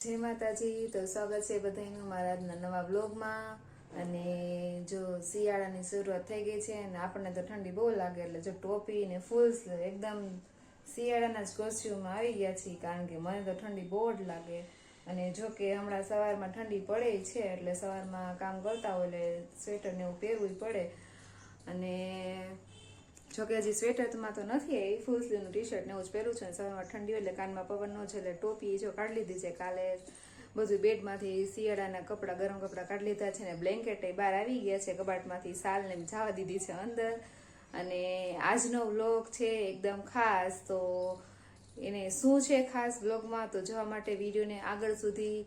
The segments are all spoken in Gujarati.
જય માતાજી. તો સ્વાગત છે બધાનું મારા આજના નવા બ્લોગમાં. અને જો શિયાળાની શરૂઆત થઈ ગઈ છે અને આપણને તો ઠંડી બહુ લાગે એટલે જો ટોપી ને ફૂલ એકદમ શિયાળાના જ કોસ્ચ્યુમમાં આવી ગયા છીએ, કારણ કે મને તો ઠંડી બહુ જ લાગે. અને જો કે હમણાં સવારમાં ઠંડી પડે છે એટલે સવારમાં કામ કરતા હોય એટલે સ્વેટર ને એવું પહેરવું પડે. અને જોકે હજી સ્વેટરમાં તો નથી, એ ફૂલ સ્લીવનું ટી શર્ટ ને એવું જ પહેરું છું. સવારમાં ઠંડી હોય એટલે કાનમાં પવન ન છે એટલે ટોપી જો કાઢી લીધી છે. કાલે બધું બેડમાંથી શિયાળાના કપડાં, ગરમ કપડાં કાઢી લીધા છે ને બ્લેન્કેટ બહાર આવી ગયા છે કબાટમાંથી, સાલને જવા દીધી છે અંદર. અને આજનો વ્લોગ છે એકદમ ખાસ. તો એને શું છે ખાસ વ્લોગમાં તો જોવા માટે વિડીયોને આગળ સુધી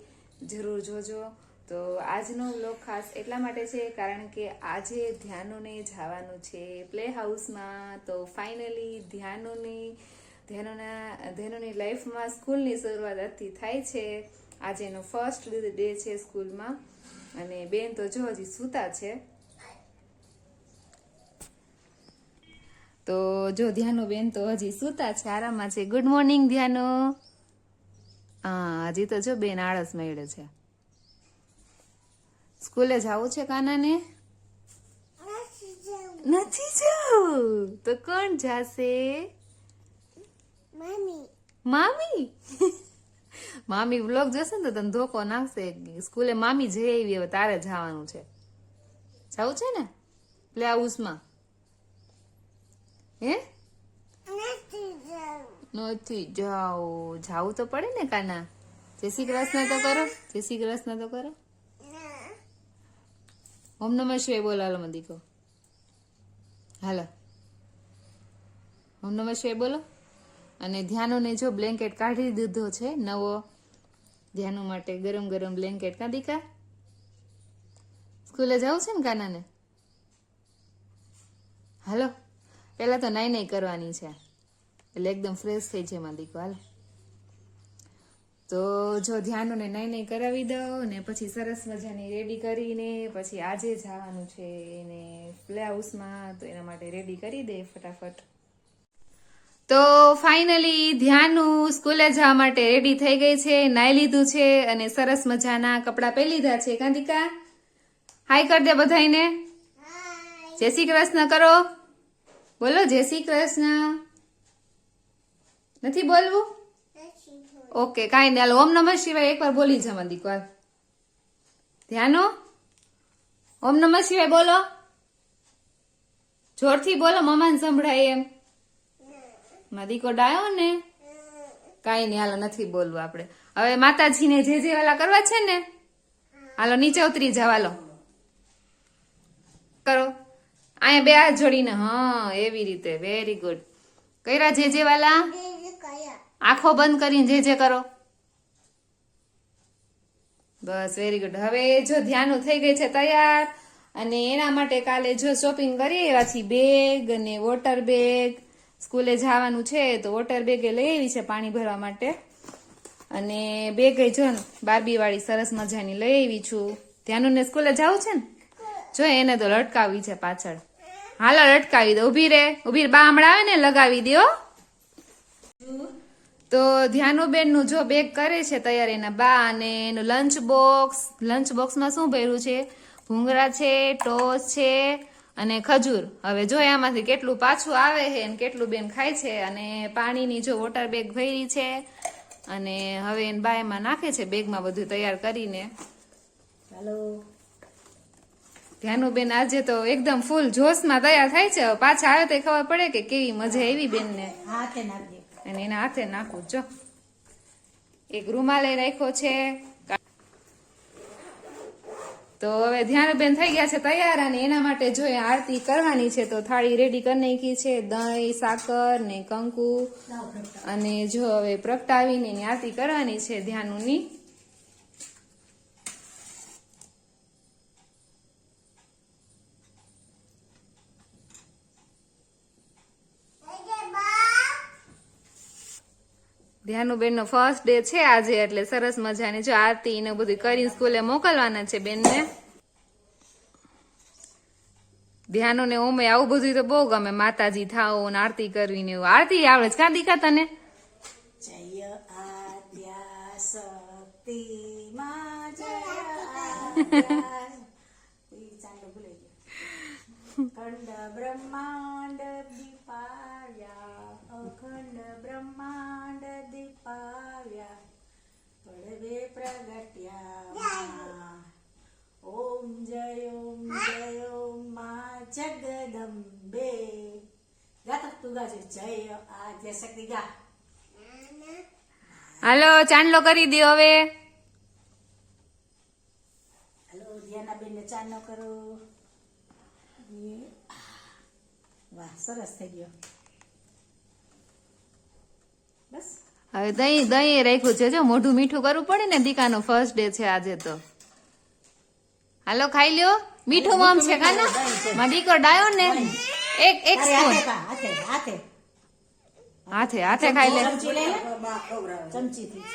જરૂર જોજો. તો આજનો વ્લોગ ખાસ એટલા માટે છે કારણ કે આજે ધ્યાનુને જવાનું છે પ્લે હાઉસમાં. તો ફાઇનલી ધ્યાનુની લાઈફમાં સ્કૂલની શરૂઆત આજથી થાય છે. આજે એનો ફર્સ્ટ ડે છે સ્કૂલમાં. અને બેન તો જો હજી સૂતા છે. તો જો ધ્યાનો બેન તો હજી સૂતા છે, આરામમાં છે. ગુડ મોર્નિંગ ધ્યાનો. હા, હજી તો જો બેન આળસ મળે છે. સ્કૂલે જવું છે કાનાને? નથી જવું તો કોણ જાશે? મામી. મામી વ્લોગ જશે ને તો તને ધોકો નાખશે. સ્કૂલે મામી જઈ આવી, હવે તારે જવાનું છે. જવું છે ને પ્લે હાઉસમાં? હે? નથી જાવું તો પડે ને કાના. જય શ્રી કૃષ્ણ તો કરો, જય શ્રી કૃષ્ણ તો કરો. ઓમ નમઃ શિવાય બોલો. હાલો દીકો, હાલો ઓમ નમઃ શિવાય બોલો. અને ધ્યાનુને જો બ્લેન્કેટ કાઢી દીધો છે નવો, ધ્યાનુ માટે ગરમ ગરમ બ્લેન્કેટ. કા દીકા સ્કૂલે જવું છે ને કાનાને? હાલો, પેલા તો નાઈ નાઈ કરવાની છે એટલે એકદમ ફ્રેશ થઈ છે માં દીકો. હાલો તો જો ધ્યાનુને નાઈ નાઈ કરાવી દો ને પછી સરસ મજાની રેડી કરીને પછી આજે જવાનું છે એને પ્લે હાઉસમાં. તો એના માટે રેડી કરી દે ફટાફટ. તો ફાઇનલી ધ્યાનુ સ્કૂલે જવા માટે રેડી થઈ ગઈ છે, નાઈ લીધું છે અને સરસ મજાના કપડાં પહેરી લીધા છે. કાંતિકા હાય કર દે બધાઈને. જય શ્રી કૃષ્ણ કરો. બોલો જય શ્રી કૃષ્ણ. નથી બોલવું? ઓકે, કાંઈ નહીં. હાલો ઓમ નમઃ શિવાય એકવાર બોલી જવા દીકવાર. ધ્યાનો ઓમ નમઃ શિવાય બોલો, જોરથી બોલો, મમ્માને સંભળાય એમ. માં દીકો ડાયો ને. કાંઈ નહીં, હાલો નથી બોલવું આપણે. હવે માતાજીને જે વાલા કરવા છે ને, હાલો નીચે ઉતરી જાવ. હાલો કરો અહીંયા બે હાથ જોડીને. હા એવી રીતે. Very good. કર્યા જે વાલા? આંખો બંધ કરીને જે કરો. બસ વેરી ગુડ. હવે જો ધ્યાનો થઈ ગઈ છે તૈયાર. અને એના માટે કાલે જો શોપિંગ કરી આવ્યા છીએ, બેગ અને વોટર બેગ. સ્કૂલે જવાનું છે તો વોટર બેગ લઈ આવી છે પાણી ભરવા માટે. અને બેગ જો બાર્બી વાળી સરસ મજાની લઈ આવી છું. ધ્યાનુને સ્કૂલે જવું છે ને, જો એને તો લટકાવી છે પાછળ. હાલો લટકાવી દો. ઉભી રે, ઉભી બા હમણાં આવે ને લગાવી દો. તો ધ્યાનુબેન નું જો બેગ કરે છે તૈયાર એના બા. અને એનું લંચ બોક્સમાં શું ભર્યું છે? ભૂંગળા છે, ટોસ છે અને ખજૂર. હવે જો આમાંથી કેટલું પાછું આવે છે અને કેટલું બેન ખાય છે. અને પાણીની જો વોટર બેગ ભરી છે અને હવે એને બા એમાં નાખે છે બેગમાં બધું તૈયાર કરીને. હાલો ધ્યાનુબેન આજે તો એકદમ ફૂલ જોશમાં તૈયાર થાય છે. પાછા આવે તો ખબર પડે કે કેવી મજા આવી બેનને. અને એના હાથે નાખું. જો એક રૂમાલે રાખ્યો છે. તો હવે ધ્યાનુબેન થઈ ગયા છે તૈયાર. અને એના માટે જો આરતી કરવાની છે તો થાળી રેડી કરી નાખી છે, દહીં, સાકર ને કંકુ. અને જો હવે પ્રગટાવીને એની આરતી કરવાની છે ધ્યાનુની. ધ્યાનુબેન નો ફર્સ્ટ ડે છે આજે એટલે સરસ મજાની જો આરતી ને બધું કરીને સ્કૂલે મોકલવાના છે બેનને. ધ્યાનો ને ઓમે આવું બધું તો બહુ ગમે, માતાજી થાવ ને આરતી કરવી ને એવું. આરતી આવડે છે કાં દીકા તને? જય આદ્યા ભક્તિમાં જય આદ્યા. ઈ ચાંદલો ભૂલાઈ ગયો. અખંડ બ્રહ્માંડ દીપાવ્યા, અખંડ બ્રહ્માંડ દીપાવ્યા, પડવે પ્રગટ્યા. ઓમ જય ઓમ માં જગદંબે. ગાતા તું ગાજે જય આદ્ય શક્તિ ગા. હાલો ચાંદલો કરી દો હવે. હલો ધ્યાનાબેન ને ચાંદલો કરો. વાહ સરસ થઈ ગયો. બસ હવે દહીં રાખ્યું છે, જો મોઢું મીઠું કરવું પડે ને, દીકાનો ફર્સ્ટ ડે છે આજે તો. હાલો ખાઈ લ્યો. મીઠું મમ છે કાનો માં દીકરો ડાયો ને. એક સ્પૂન હાથે હાથે હાથે ખાઈ લે. ચમચી લઈ લે. ચમચીથી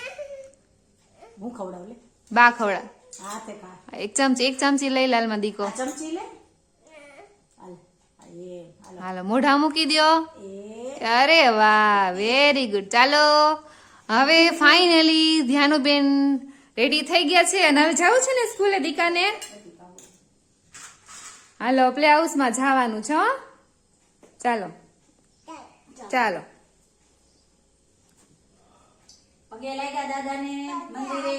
હું ખવડાવ લે. બા ખવડા. હાથે ખા. એક ચમચી લઈ લાલ માં દીકો. આ ચમચી લે. હાલ એ હાલો હાલો મોઢા મૂકી દો. એ અરે વાહ વેરી ગુડ. ચાલો હવે ફાઇનલી ધ્યાનુબેન રેડી થઈ ગયા છે અને હવે જવું છે ને સ્કૂલે દીકાને. હાલો પ્લે હાઉસમાં જવાનું છે. હો ચાલો ચાલો. પગે લાગ્યા દાદાને મંદિરે.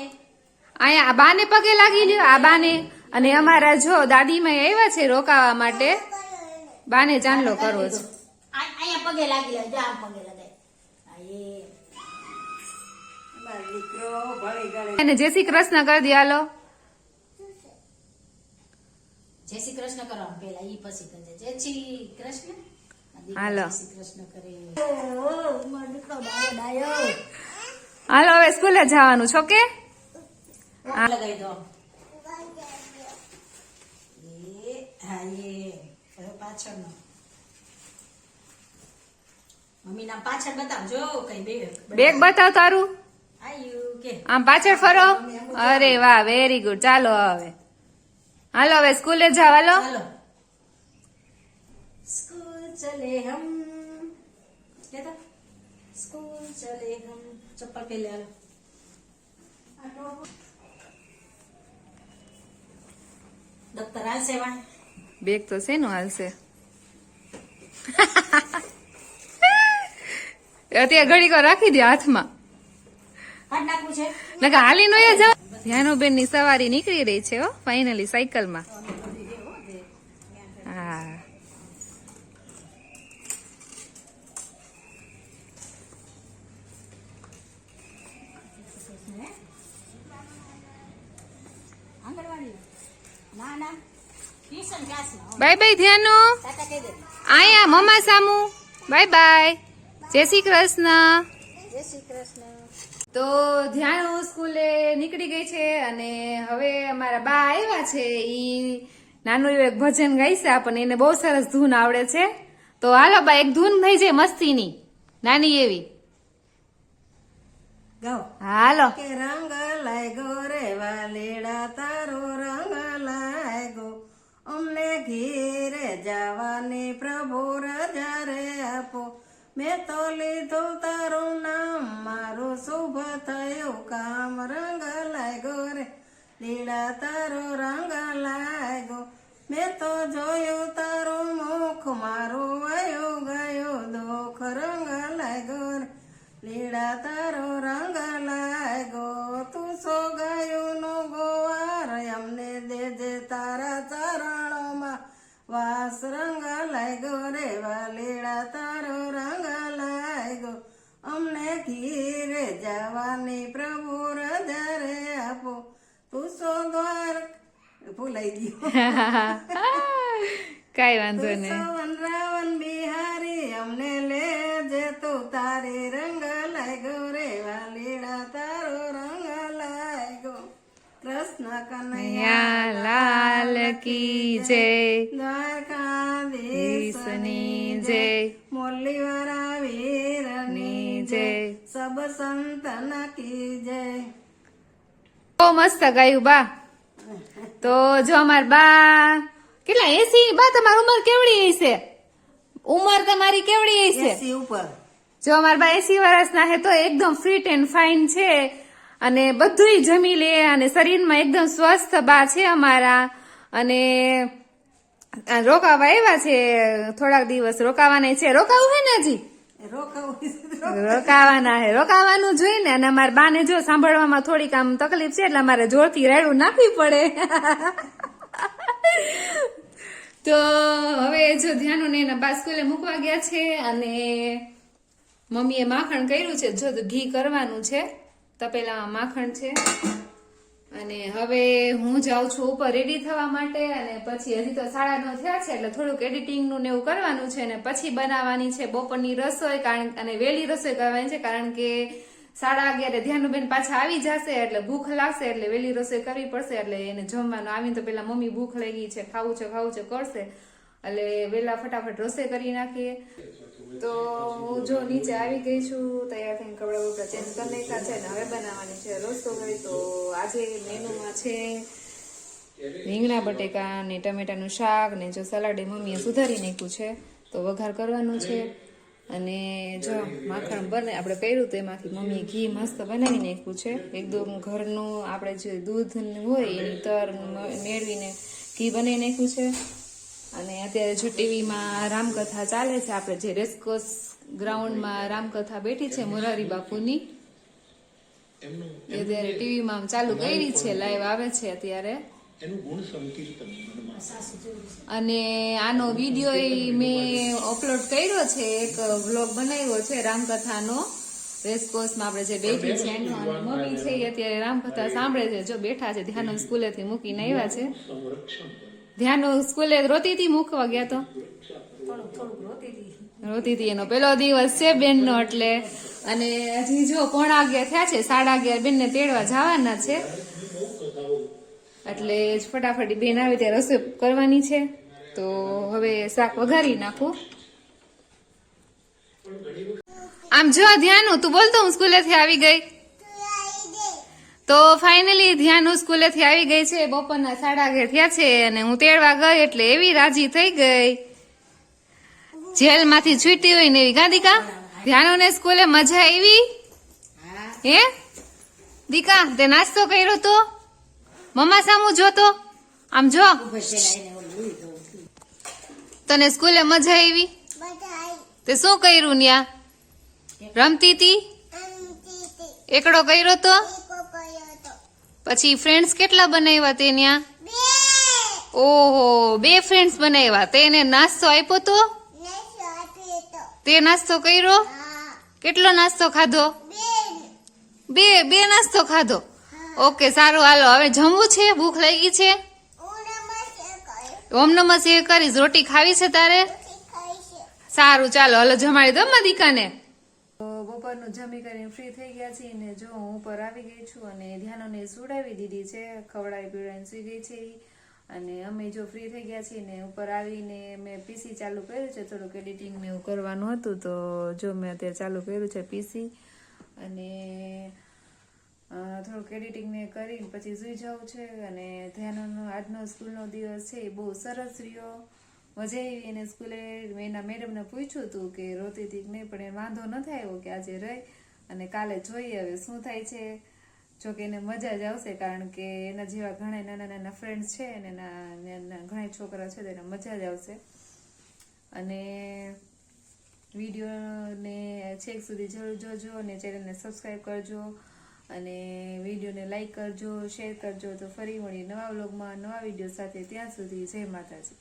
અહીંયા આ બાને પગે લાગી લ્યો, આ બાને. અને અમારા જો દાદીમાં આવ્યા છે રોકાવા માટે, બાને ચાંદલો કરવો છે. અહીંયા પગે લાગી લે. જા પગે લગાય. આ એ મારો દીકરો ભળી ગળે. અને જય શ્રી કૃષ્ણ કરી દે. હાલો જય શ્રી કૃષ્ણ કરો પેલા ઈ પછી કરજે જય શ્રી કૃષ્ણ. આ દીકરો હાલો. જય શ્રી કૃષ્ણ કરે. ઓ મારો દીકરો ડાયો. હાલો હવે સ્કૂલે જવાનું છો કે. લગાઈ દો. એ હા એ હવે પાછળનો મમ્મી ના પાછળ બતાવજો કઈ બેગ બતાવ તારું. આયુ કે આમ પાછળ ફરો. અરે વાહ વેરી ગુડ. ચાલો હવે હાલો હવે સ્કૂલે જાવ. હાલો ચાલો સ્કૂલ ચલે હમ કેતા સ્કૂલ ચલે હમ. ચપ્પલ પહેલે હાલો. દફતર હાલશે વાં. બેગ તો શેનું હાલશે. અત્યારે ઘડીક વાર રાખી દે હાથમાં. હાથ નાખવું છે. નકા હાલી નો જાવ. ધ્યાનુબેન ની સવારી નીકળી રહી છે. હો ફાઇનલી સાયકલમાં. હા આંગણવાડી ના ના ટ્યુશન ક્લાસ બાય બાય ધ્યાનુ. ટાટા કહી દે. આયા મમ્મા સામુ. Bye bye. જય શ્રી કૃષ્ણ. જય શ્રી કૃષ્ણ. તો ધ્યાનુ સ્કૂલે નીકળી ગઈ છે અને હવે અમારા બા આવ્યા છે. ઈ નાનું એવું એક ભજન ગાય છે આપણને, એને બહુ સરસ ધૂન આવડે છે. તો હાલો બા એક ધૂન થઈ જાય મસ્તીની નાની એવી. ગાઓ. હાલો. કે રંગ લાગ્યો રે વાલીડા તારો રંગ લાગ્યો, અમને ઘીરે જવાની પ્રભુ રજા રે આપો. મેં તો લીધું તારું નામ, મારું શુભ થયું કામ. રંગ લાગ્યો રે લીડા તારો રંગ લાગ્યો, મેં તો જોયું તારું મુખ, મારું વયું ગયું દુઃખ. રંગ લાગ્યો રે લીડા તારો રંગ લાગ્યો, તું સો ગાયું નો ગોવાર અમને દેજે તારા ચરણોમાં વાસ. રંગ લાગ્યો રે વાલીડા તારો રંગ લાગ્યો, અમને ઘીરે જવાની પ્રભુ રજા રે આપો. તું સો દ્વાર ભૂલાઈ ગયું. કઈ વાંધો નહીં. સવન રાવણ બિહારી અમને લેજે તું તારી. રંગ લાગ્યો રે વાલીડા તારો રંગ લાગ્યો, કૃષ્ણ કનૈયા લાલ કી જય. દ્વારકાધીશની જય. મુરલી વાળા વીરની જય, સબ સંતન કી જય. બહુ મસ્ત ગાયું બા. તો જો અમાર બા કેટલા 80. બા તમારી ઉંમર કેવડી હશે? ઉંમર તમારી કેવડી હશે? 80 ઉપર. જો અમારા બા 80 વર્ષના હે તો એકદમ ફિટ એન્ડ ફાઇન છે. અને બધુંય જમી લે અને શરીરમાં એકદમ સ્વસ્થ બા છે અમારા. અને રોકાવા આવ્યા છે, થોડાક દિવસ રોકાવાના છે. રોકાવું હે ને હજી રોકાવાનું જોઈ ને. અને અમારા બાને જો સાંભળવામાં થોડીક આમ તકલીફ છે એટલે અમારે જોરથી રાયડું નાખવી પડે. તો હવે જો ધ્યાન ને એના બા સ્કૂલે મૂકવા ગયા છે. અને મમ્મીએ માખણ કર્યું છે, જો ઘી કરવાનું છે, તપેલામાં માખણ છે. અને હવે હું જાઉં છું ઉપર રેડી થવા માટે. અને પછી હજી તો 9:30 થયા છે એટલે થોડુંક એડિટિંગ નું ને એવું કરવાનું છે. અને પછી બનાવવાની છે બપોરની રસોઈ. અને વહેલી રસોઈ કરવાની છે કારણ કે 11:30 ધ્યાનુબેન પાછા આવી જશે એટલે ભૂખ લાગશે, એટલે વહેલી રસોઈ કરવી પડશે. એટલે એને જમવાનું આવીને તો પેલા મમ્મી ભૂખ લાગી છે, ખાવું છે કરશે, એટલે વેલા ફટાફટ રસોઈ કરી નાખીએ. તો હું જો નીચે આવી ગઈ છું, તૈયાર થઈને કપડા બપડા ચેન્જ કરી નાખ્યા છે. અને હવે બનાવવાની છે રસોઈ. તો આજે મેનુમાં છે રીંગણા બટેકા ને ટમેટાનું શાક ને જો સલાડ મમ્મીએ સુધારી નાખ્યું છે, તો વઘાર કરવાનું છે. અને જો માખણ બને આપણે કર્યું તો એમાંથી મમ્મીએ ઘી મસ્ત બનાવી નાખ્યું છે, એકદમ ઘરનું આપણે જે દૂધ હોય એની તર મેળવીને ઘી બનાવી નાખ્યું છે. અને અત્યારે જો ટીવીમાં રામકથા ચાલે છે, આપણે જે રેસકોર્સ ગ્રાઉન્ડમાં રામકથા બેઠી છે મોરારી બાપુની, એ અત્યારે ટીવીમાં ચાલુ કરી છે, લાઈવ આવે છે અત્યારે. અને આનો વિડીયો મેં અપલોડ કર્યો છે, એક વ્લોગ બનાવ્યો છે રામકથાનો, રેસકોર્સમાં આપણે જે બેઠી છે એનો. અને મમ્મી છે એ અત્યારે રામકથા સાંભળે છે, જો બેઠા છે. ધ્યાન સ્કૂલેથી મૂકીને આવ્યા છે. ધ્યાન સ્કૂલે રોતી હતી, મૂકવા ગયા તો રોતી હતી, એનો પેલો દિવસ છે બેનનો એટલે. અને હજી જો 11:15 થયા છે, 11:30 બેનને તેડવા જવાના છે. એટલે ફટાફટ બેન આવે ત્યારે રસોઈ કરવાની છે. તો હવે શાક વઘારી નાખું. આમ જો ધ્યાન, તું બોલતો હું સ્કૂલેથી આવી ગઈ. તો ફાઇનલી ધ્યાન સ્કૂલેથી આવી ગઈ છે, બપોરના 11:30 થયા છે. અને હું તેડવા ગઈ એટલે એવી રાજી થઈ ગઈ, જેલમાંથી છૂટી હોય ને એવી. ગાંધીકા ધ્યાનોને સ્કૂલે મજા આવી હે દીકા? તે નાસ્તો કર્યો તો મમ્મા સામું જોતો, આમ જો. તને સ્કૂલે મજા આવી? તે શું કર્યું ન્યા? રમતી તી? એકડો કર્યો તો? પછી ફ્રેન્ડ્સ કેટલા બનાવ્યા તે ન્યા? ઓહો, 2 ફ્રેન્ડ્સ બનાવ્યા. તેને નાસ્તો આપ્યો તો? તે નાસ્તો કર્યો? કેટલો નાસ્તો ખાધો? 2 નાસ્તો ખાધો. ઓકે, સારું, હાલો હવે જમવું છે, ભૂખ લાગી છે. ઓમ નમઃ શિવાય કરીશ. રોટી ખાવી છે તારે? સારું, ચાલો હાલો જમાડી દો માં દીકાને. બપોરનું જમી કરીને ફ્રી થઈ ગયા છીએ ને જો હું ઉપર આવી ગઈ છું. અને ધ્યાનોને સુડાવી દીધી છે, ખવડાવી પીવડાવીને સુઈ ગઈ છે. અને અમે જો ફ્રી થઈ ગયા છીએ ને ઉપર આવીને મેં પીસી ચાલુ કર્યું છે, થોડુંક એડિટિંગ ને એવું કરવાનું હતું તો જો મેં અત્યારે ચાલુ કર્યું છે પીસી. અને થોડુંક એડિટિંગ ને કરીને પછી સુઈ જવું છે. અને ધ્યાનનો આજનો સ્કૂલનો દિવસ છે એ બહુ સરસ રહ્યો, મજા આવી. એને સ્કૂલે એના મેડમને પૂછ્યું હતું કે રોતી હતી કે નહીં, પણ એ વાંધો ન આવ્યો કે આજે રહી. અને કાલે જોઈએ હવે શું થાય છે. જોકે એને મજા જ આવશે કારણ કે એના જેવા ઘણા નાના ફ્રેન્ડ્સ છે અને ઘણા છોકરા છે તો એને મજા જ આવશે. અને વિડીયોને છેક સુધી જરૂર જોજો અને ચેનલને સબસ્ક્રાઈબ કરજો અને વિડીયોને લાઈક કરજો, શેર કરજો. તો ફરી મળીએ નવા વ્લોગમાં નવા વિડીયો સાથે. ત્યાં સુધી જય માતાજી.